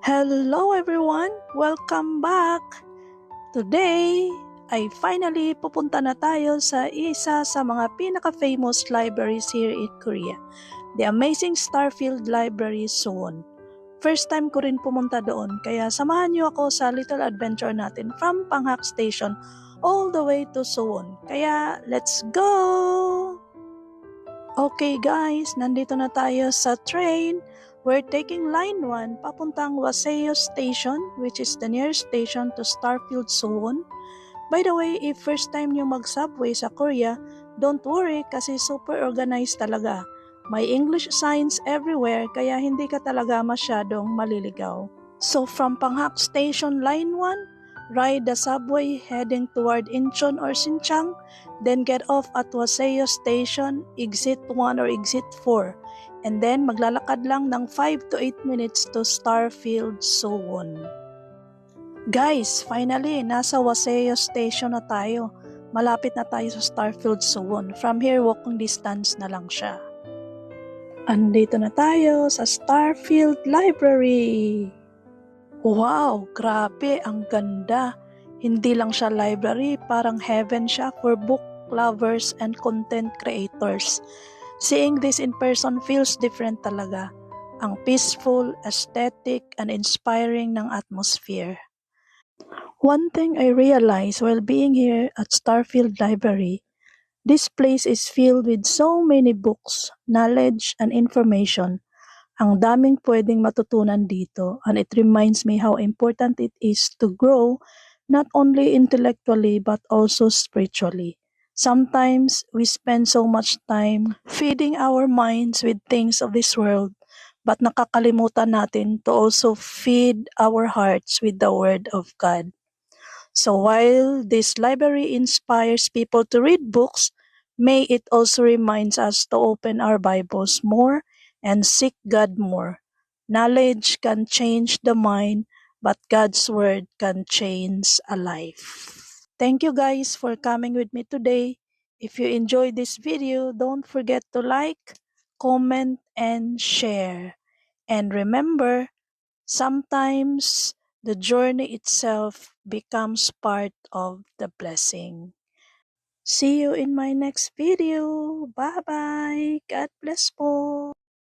Hello everyone! Welcome back! Today ay finally pupunta na tayo sa isa sa mga pinaka-famous libraries here in Korea, the Amazing Starfield Library Suwon. First time ko rin pumunta doon, kaya samahan niyo ako sa little adventure natin from Panghak Station all the way to Suwon. Kaya let's go! Okay guys, nandito na tayo sa train. We're taking line 1 papuntang Waseo Station, which is the nearest station to Starfield Suwon. By the way, if first time nyo mag-subway sa Korea, don't worry kasi super organized talaga. May English signs everywhere kaya hindi ka talaga masyadong maliligaw. So from Panghak Station Line 1, ride the subway heading toward Incheon or Sinchang, then get off at Waseo Station, exit 1 or exit 4, and then maglalakad lang ng 5 to 8 minutes to Starfield Suwon. Guys, finally, nasa Waseo Station na tayo. Malapit na tayo sa Starfield Suwon. From here, walking distance na lang siya. Andito na tayo sa Starfield Library. Wow, grabe, ang ganda. Hindi lang siya library, parang heaven siya for book lovers and content creators. Seeing this in person feels different talaga. Ang peaceful, aesthetic, and inspiring ng atmosphere. One thing I realized while being here at Starfield Library, this place is filled with so many books, knowledge, and information. Ang daming pwedeng matutunan dito, and it reminds me how important it is to grow not only intellectually but also spiritually. Sometimes we spend so much time feeding our minds with things of this world, but nakakalimutan natin to also feed our hearts with the Word of God. So while this library inspires people to read books, may it also reminds us to open our Bibles more and seek God more. Knowledge can change the mind, but God's Word can change a life. Thank you guys for coming with me today. If you enjoyed this video, don't forget to like, comment, and share. And remember, sometimes the journey itself becomes part of the blessing. See you in my next video. Bye-bye. God bless po.